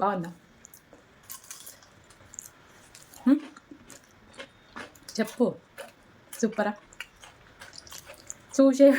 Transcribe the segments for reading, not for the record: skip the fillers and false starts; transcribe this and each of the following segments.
బాగుందా? చెప్పు. సూపరా? చూసే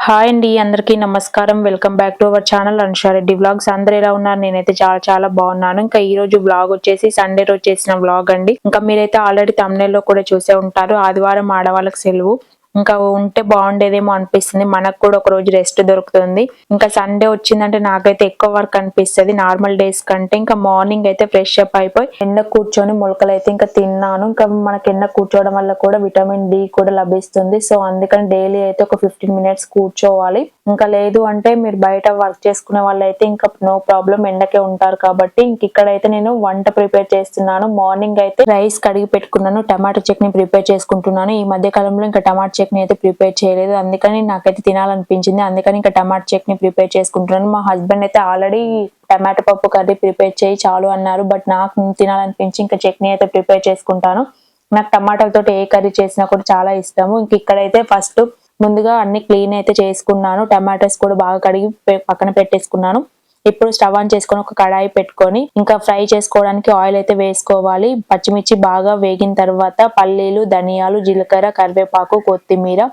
హాయ్ అండి, అందరికీ నమస్కారం. Welcome back to our channel Anusha Reddy vlogs. అందరు ఎలా ఉన్నారు? నేనైతే చాలా బాగున్నాను. ఇంకా ఈ రోజు వ్లాగ్ వచ్చేసి సండే రోజు చేసిన వ్లాగ్ అండి. ఇంకా మీరైతే ఆల్రెడీ thumbnail లో కూడా చూసే ఉంటారు. ఆదివారం ఆడవాళ్ళకి సెలవు. ఇంకా ఉంటే బాగుండేదేమో అనిపిస్తుంది. మనకు కూడా ఒక రోజు రెస్ట్ దొరుకుతుంది. ఇంకా సండే వచ్చిందంటే నాకైతే ఎక్కువ వర్క్ అనిపిస్తుంది నార్మల్ డేస్ కంటే. ఇంకా మార్నింగ్ అయితే ఫ్రెష్ అప్ అయిపోయి ఎండ కూర్చొని మొలకలు అయితే ఇంకా తిన్నాను. ఇంకా మనకి ఎండ కూర్చోవడం వల్ల కూడా విటమిన్ డి కూడా లభిస్తుంది. సో అందుకని డైలీ అయితే ఒక 15 minutes కూర్చోవాలి. ఇంకా లేదు అంటే మీరు బయట వర్క్ చేసుకునే వాళ్ళు అయితే ఇంకా నో ప్రాబ్లం, ఎండకే ఉంటారు కాబట్టి. ఇంక ఇక్కడైతే నేను వంట ప్రిపేర్ చేస్తున్నాను. మార్నింగ్ అయితే రైస్ కడిగి పెట్టుకున్నాను, టమాటో చట్నీ ప్రిపేర్ చేసుకుంటున్నాను. ఈ మధ్య కాలంలో ఇంకా టమాటో చట్నీ అయితే ప్రిపేర్ చేయలేదు, అందుకని నాకైతే తినాలనిపించింది. అందుకని ఇంకా టమాటో చట్నీ ప్రిపేర్ చేసుకుంటున్నాను. మా హస్బెండ్ అయితే ఆల్రెడీ టమాటో పప్పు కర్రీ ప్రిపేర్ చేయి చాలు అన్నారు. బట్ నాకు తినాలనిపించి ఇంకా చట్నీ అయితే ప్రిపేర్ చేసుకుంటాను. నాకు టమాటాలతో ఏ కర్రీ చేసినా కూడా చాలా ఇష్టము. ఇంక ఇక్కడైతే ఫస్ట్ ముందుగా అన్ని క్లీన్ అయితే చేసుకున్నాను. టమాటోస్ కూడా బాగా కడిగి పక్కన పెట్టేసుకున్నాను. ఇప్పుడు స్టవ్ ఆన్ చేసుకొని ఒక కడాయి పెట్టుకొని ఇంకా ఫ్రై చేసుకోవడానికి ఆయిల్ అయితే వేసుకోవాలి. పచ్చిమిర్చి బాగా వేగిన తర్వాత పల్లీలు, ధనియాలు, జీలకర్ర, కరివేపాకు, కొత్తిమీర,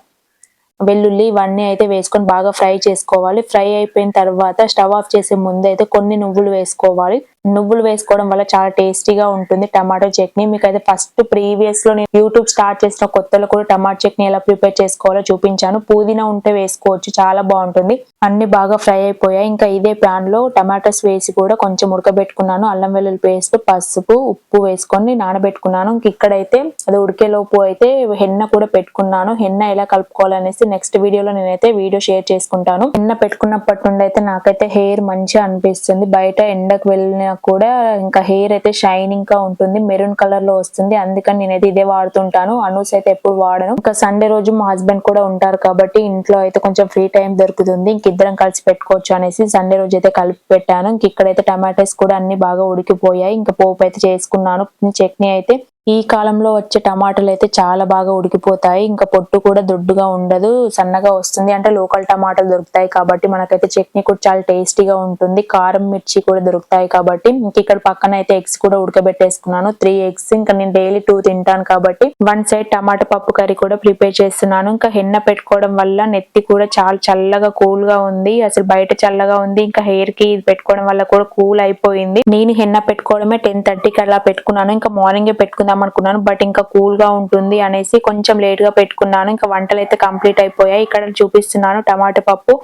వెల్లుల్లి ఇవన్నీ అయితే వేసుకొని బాగా ఫ్రై చేసుకోవాలి. ఫ్రై అయిపోయిన తర్వాత స్టవ్ ఆఫ్ చేసే ముందు అయితే కొన్ని నువ్వులు వేసుకోవాలి. నువ్వులు వేసుకోవడం వల్ల చాలా టేస్టీగా ఉంటుంది టమాటో చట్నీ. మీకైతే ఫస్ట్ ప్రీవియస్ లో నేను యూట్యూబ్ స్టార్ట్ చేసిన కొత్తలో కూడా టమాటో చట్నీ ఎలా ప్రిపేర్ చేసుకోవాలో చూపించాను. పుదీనా ఉంటే వేసుకోవచ్చు, చాలా బాగుంటుంది. అన్ని బాగా ఫ్రై అయిపోయాయి. ఇంకా ఇదే ప్యాన్ లో టమాటోస్ వేసి కూడా కొంచెం ఉడకబెట్టుకున్నాను. అల్లం వెల్లుల్లి పేస్ట్, పసుపు, ఉప్పు వేసుకొని నానబెట్టుకున్నాను. ఇంక ఇక్కడైతే అది ఉడికేలోపు అయితే హెన్న కూడా పెట్టుకున్నాను. హెన్న ఎలా కలుపుకోవాలనేసి నెక్స్ట్ వీడియోలో నేనైతే వీడియో షేర్ చేసుకుంటాను. హెన్న పెట్టుకున్నప్పటి నుండి అయితే నాకైతే హెయిర్ మంచిగా అనిపిస్తుంది. బయట ఎండకు వెళ్ళినా కూడా ఇంకా హెయిర్ అయితే షైనింగ్ గా ఉంటుంది, మెరూన్ కలర్ లో వస్తుంది. అందుకని నేనైతే ఇదే వాడుతుంటాను. అనూస్ అయితే ఎప్పుడు వాడను. ఇంకా సండే రోజు మా హస్బెండ్ కూడా ఉంటారు కాబట్టి ఇంట్లో అయితే కొంచెం ఫ్రీ టైం దొరుకుతుంది. ఇంక ఇద్దరం కలిసి పెట్టుకోవచ్చు అనేసి సండే రోజు అయితే కలిపి పెట్టాను. ఇంక ఇక్కడైతే టమాటోస్ కూడా అన్ని బాగా ఉడికిపోయాయి. ఇంకా పోపు అయితే చేసుకున్నాను. చట్నీ అయితే ఈ కాలంలో వచ్చే టమాటాలు అయితే చాలా బాగా ఉడికిపోతాయి. ఇంకా పొట్టు కూడా దొడ్డుగా ఉండదు, సన్నగా వస్తుంది. అంటే లోకల్ టమాటాలు దొరుకుతాయి కాబట్టి మనకైతే చట్నీ కూడా చాలా టేస్టీగా ఉంటుంది. కారం మిర్చి కూడా దొరుకుతాయి కాబట్టి. ఇంక ఇక్కడ పక్కన అయితే ఎగ్స్ కూడా ఉడకబెట్టేసుకున్నాను, 3 eggs. ఇంకా నేను డైలీ 2 తింటాను కాబట్టి 1 side టమాటా పప్పు కర్రీ కూడా ప్రిపేర్ చేస్తున్నాను. ఇంకా హెన్న పెట్టుకోవడం వల్ల నెత్తి కూడా చాలా చల్లగా కూల్ గా ఉంది. అసలు బయట చల్లగా ఉంది, ఇంకా హెయిర్ కి ఇది పెట్టుకోవడం వల్ల కూడా కూల్ అయిపోయింది. నేను హెన్న పెట్టుకోవడమే 10:30కి అలా పెట్టుకున్నాను. ఇంకా మార్నింగే పెట్టుకుందాం అనుకున్నాను, బట్ ఇంకా కూల్ గా ఉంటుంది అనేసి కొంచెం లేట్ గా పెట్టుకున్నాను. ఇంకా వంటలు అయితే కంప్లీట్ అయిపోయాయి. ఇక్కడ చూపిస్తున్నాను టమాటా పప్పు,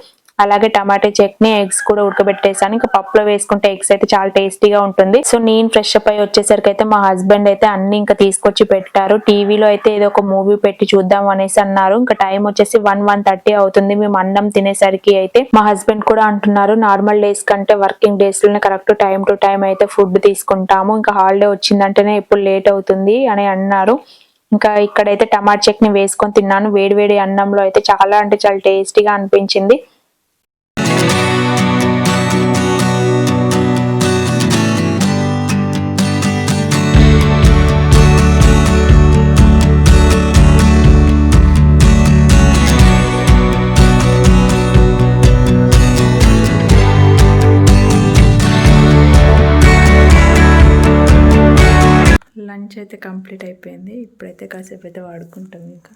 అలాగే టమాటా చట్నీ, ఎగ్స్ కూడా ఉడకబెట్టేసాను. ఇంకా పప్పులో వేసుకుంటే ఎగ్స్ అయితే చాలా టేస్టీగా ఉంటుంది. సో నేను ఫ్రెష్ అప్ అయి వచ్చేసరికి అయితే మా హస్బెండ్ అయితే అన్ని ఇంకా తీసుకొచ్చి పెట్టారు. టీవీలో అయితే ఏదో ఒక మూవీ పెట్టి చూద్దాం అనేసి అన్నారు. ఇంకా టైం వచ్చేసి 1:30 అవుతుంది మేము అన్నం తినేసరికి. అయితే మా హస్బెండ్ కూడా అంటున్నారు నార్మల్ డేస్ కంటే వర్కింగ్ డేస్ లోనే కరెక్ట్ టైం టు టైం అయితే ఫుడ్ తీసుకుంటాము, ఇంకా హాలిడే వచ్చిందంటేనే ఎప్పుడు లేట్ అవుతుంది అని అన్నారు. ఇంకా ఇక్కడైతే టమాటా చట్నీ వేసుకొని తిన్నాను. వేడివేడి అన్నంలో అయితే చాలా అంటే చాలా టేస్టీగా అనిపించింది. లంచ్ అయితే కంప్లీట్ అయిపోయింది. ఇప్పుడైతే కాసేపు అయితే వాడుకుంటాం. ఇంకా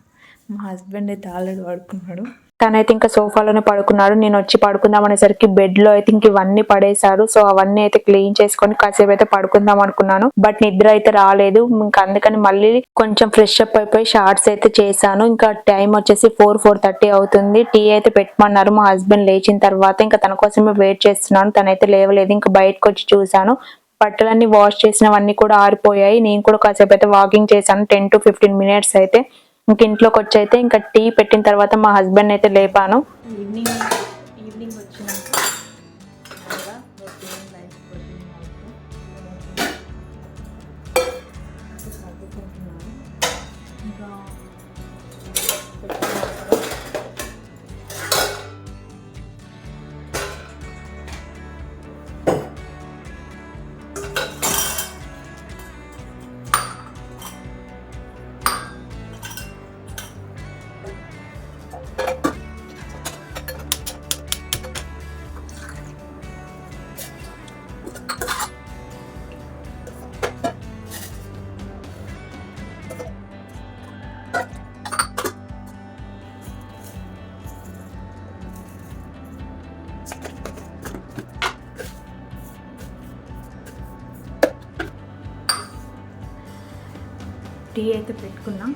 మా హస్బెండ్ అయితే ఆల్రెడీ వాడుకున్నాడు. తనైతే ఇంకా సోఫాలోనే పడుకున్నాడు. నేను వచ్చి పడుకుందాం అనేసరికి బెడ్ లో అయితే ఇంక ఇవన్నీ పడేశారు. సో అవన్నీ అయితే క్లీన్ చేసుకొని కాసేపు అయితే పడుకుందాం అనుకున్నాను, బట్ నిద్ర అయితే రాలేదు. ఇంకా అందుకని మళ్ళీ కొంచెం ఫ్రెష్ అప్ అయిపోయి షార్ట్స్ అయితే చేశాను. ఇంకా టైం వచ్చేసి 4:30 అవుతుంది. టీ అయితే పెట్టమన్నారు మా హస్బెండ్ లేచిన తర్వాత. ఇంకా తన కోసమే వెయిట్ చేస్తున్నాను. తనైతే లేవలేదు. ఇంకా బయటకు వచ్చి చూసాను, బట్టలన్నీ వాష్ చేసినవన్నీ కూడా ఆరిపోయాయి. నేను కూడా కాసేపు అయితే వాకింగ్ చేశాను 10 to 15 minutes అయితే. ఇంక ఇంట్లోకి వచ్చి అయితే ఇంకా టీ పెట్టిన తర్వాత మా హస్బెండ్ అయితే లేపాను. ఈవినింగ్ వచ్చినాక టీ అయితే పెట్టుకున్నాం.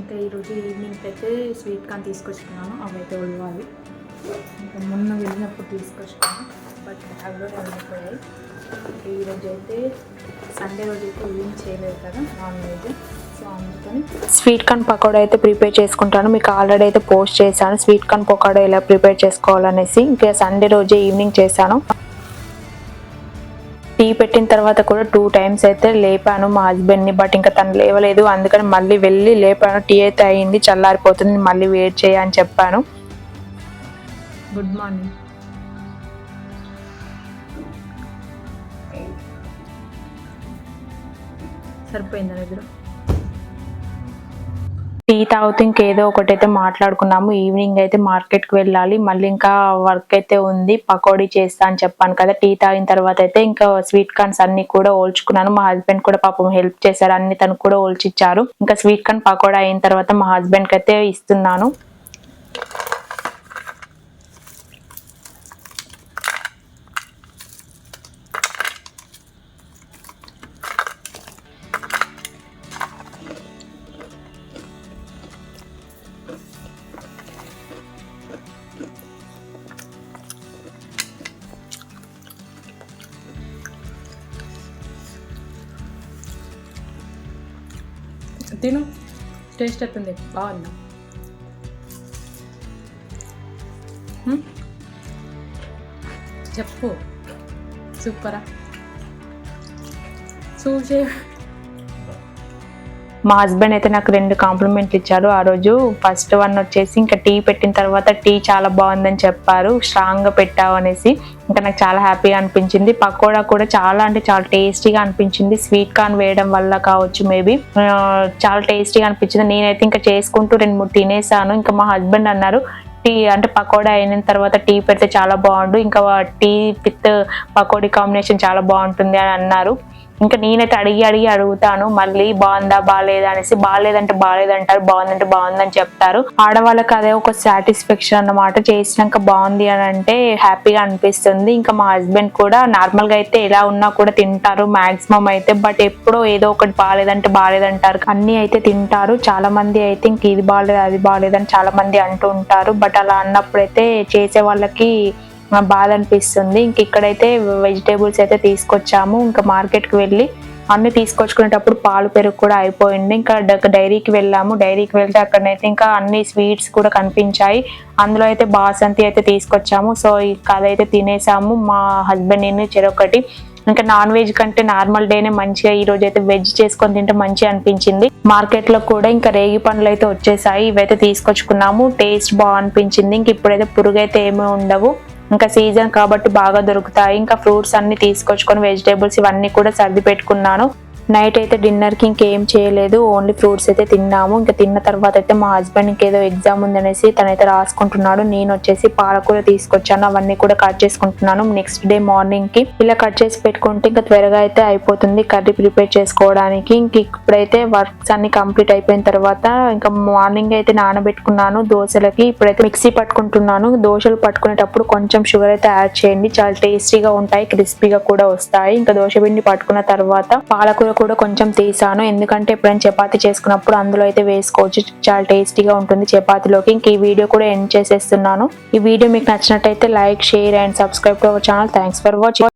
ఇంకా ఈరోజు ఈవినింగ్ అయితే స్వీట్ కార్న్ తీసుకొచ్చుకున్నాను. అవి అయితే ఉడవాలి. ఇంకా మొన్న వెళ్ళినప్పుడు తీసుకొచ్చుకున్నాను, బట్ బ్యాగ్లోనే ఉండిపోయాయి. ఈరోజు అయితే సండే రోజు అయితే ఏం చేయలేదు కదా నాన్ వెజ్, సో అందుకని స్వీట్ కార్న్ పకోడా అయితే ప్రిపేర్ చేసుకుంటాను. మీకు ఆల్రెడీ అయితే పోస్ట్ చేశాను స్వీట్ కార్న్ పకోడా ఎలా ప్రిపేర్ చేసుకోవాలనేసి. ఇంకా సండే రోజే ఈవినింగ్ చేశాను. టీ పెట్టిన తర్వాత కూడా 2 times అయితే లేపాను మా హస్బెండ్ని, బట్ ఇంకా తను లేవలేదు. అందుకని మళ్ళీ వెళ్ళి లేపాను. టీ అయితే అయింది, చల్లారిపోతుంది, మళ్ళీ వెయిట్ చేయని చెప్పాను. Good morning. సరిపోయిందా నిద్ర? టీ తాగుతూ ఇంకేదో ఒకటైతే మాట్లాడుకున్నాము. ఈవినింగ్ అయితే మార్కెట్కి వెళ్ళాలి, మళ్ళీ ఇంకా వర్క్ అయితే ఉంది. పకోడీ చేస్తా అని చెప్పాను కదా. టీ తాగిన తర్వాత అయితే ఇంకా స్వీట్ కార్న్స్ అన్ని కూడా ఓల్చుకున్నాను. మా హస్బెండ్ కూడా పాపం హెల్ప్ చేశారు, అన్ని తను కూడా ఓల్చిచ్చారు. ఇంకా స్వీట్ కార్న్ పకోడా అయిన తర్వాత మా హస్బెండ్కి అయితే ఇస్తున్నాను. తిను, టేస్ట్ ఎట్టుంది? బాగుందా? చెప్పు. సూపరా? చూసే మా హస్బెండ్ అయితే నాకు 2 కాంప్లిమెంట్లు ఇచ్చారు ఆ రోజు. ఫస్ట్ వన్ వచ్చేసి ఇంకా టీ పెట్టిన తర్వాత టీ చాలా బాగుందని చెప్పారు, స్ట్రాంగ్గా పెట్టావు అనేసి. ఇంకా నాకు చాలా హ్యాపీగా అనిపించింది. పకోడా కూడా చాలా అంటే చాలా టేస్టీగా అనిపించింది. స్వీట్ కార్న్ వేయడం వల్ల కావచ్చు మేబీ, చాలా టేస్టీగా అనిపించింది. నేనైతే ఇంకా చేసుకుంటూ 2-3 తినేసాను. ఇంకా మా హస్బెండ్ అన్నారు టీ అంటే పకోడా అయిన తర్వాత టీ పెడితే చాలా బాగుండు, ఇంకా టీ విత్ పకోడీ కాంబినేషన్ చాలా బాగుంటుంది అని అన్నారు. ఇంకా నేనైతే అడుగుతాను మళ్ళీ బాగుందా బాగాలేదా అనేసి. బాగాలేదంటే బాగాలేదంటారు, బాగుందంటే బాగుందని చెప్తారు. ఆడవాళ్ళకి అదే ఒక సాటిస్ఫాక్షన్ అన్నమాట. చేసినాక బాగుంది అని అంటే హ్యాపీగా అనిపిస్తుంది. ఇంకా మా హస్బెండ్ కూడా నార్మల్ గా అయితే ఎలా ఉన్నా కూడా తింటారు మాక్సిమం అయితే, బట్ ఎప్పుడో ఏదో ఒకటి బాగాలేదంటే బాగాలేదంటారు. అన్ని అయితే తింటారు. చాలా మంది అయితే ఇంక ఇది బాగాలేదు అది బాగాలేదని చాలా మంది అంటూ ఉంటారు, బట్ అలా అన్నప్పుడైతే చేసే వాళ్ళకి బాధ అనిపిస్తుంది. ఇంక ఇక్కడైతే వెజిటేబుల్స్ అయితే తీసుకొచ్చాము. ఇంకా మార్కెట్కి వెళ్ళి అన్ని తీసుకొచ్చుకునేటప్పుడు పాలు పెరుగు కూడా అయిపోయింది. ఇంకా డైరీకి వెళ్ళాము. డైరీకి వెళ్తే అక్కడనైతే ఇంకా అన్ని స్వీట్స్ కూడా కనిపించాయి. అందులో అయితే బాసంతి అయితే తీసుకొచ్చాము. సో ఇంకా అదైతే తినేసాము మా హస్బెండ్ నేను చెరొకటి. ఇంకా నాన్ వెజ్ కంటే నార్మల్ డేనే మంచిగా ఈ రోజు అయితే వెజ్ చేసుకొని తింటే మంచిగా అనిపించింది. మార్కెట్ లో కూడా ఇంకా రేగి పండ్లు అయితే వచ్చేసాయి, ఇవైతే తీసుకొచ్చుకున్నాము. టేస్ట్ బాగా అనిపించింది. ఇంక ఇప్పుడైతే పురుగు అయితే ఏమీ ఉండవు, ఇంకా సీజన్ కాబట్టి బాగా దొరుకుతాయి. ఇంకా ఫ్రూట్స్ అన్ని తీసుకొచ్చుకొని వెజిటేబుల్స్ ఇవన్నీ కూడా సర్ది పెట్టుకున్నాను. నైట్ అయితే డిన్నర్కి ఇంకేం చేయలేదు, ఓన్లీ ఫ్రూట్స్ అయితే తిన్నాము. ఇంకా తిన్న తర్వాత అయితే మా హస్బెండ్ ఇంకేదో ఎగ్జామ్ ఉందనేసి తనైతే రాసుకుంటున్నాడు. నేను వచ్చేసి పాలకూర తీసుకొచ్చాను, అవన్నీ కూడా కట్ చేసుకుంటున్నాను నెక్స్ట్ డే మార్నింగ్ కి. ఇలా కట్ చేసి పెట్టుకుంటే ఇంకా త్వరగా అయితే అయిపోతుంది కర్రీ ప్రిపేర్ చేసుకోవడానికి. ఇంక ఇప్పుడైతే వర్క్స్ అన్ని కంప్లీట్ అయిపోయిన తర్వాత ఇంకా మార్నింగ్ అయితే నానబెట్టుకున్నాను దోశలకి. ఇప్పుడైతే మిక్సీ పట్టుకుంటున్నాను. దోశలు పట్టుకునేటప్పుడు కొంచెం షుగర్ అయితే యాడ్ చేయండి, చాలా టేస్టీగా ఉంటాయి, క్రిస్పీగా కూడా వస్తాయి. ఇంకా దోశ పిండి పట్టుకున్న తర్వాత పాలకూర కూడా కొంచెం తీసాను, ఎందుకంటే ఎప్పుడైనా చపాతీ చేసుకున్నప్పుడు అందులో అయితే వేసుకోవచ్చు, చాలా టేస్టీగా ఉంటుంది చపాతీలోకి. ఇంక ఈ వీడియో కూడా ఎండ్ చేసేస్తున్నాను. ఈ వీడియో మీకు నచ్చినట్టయితే like, share and subscribe to our channel. Thanks for watching.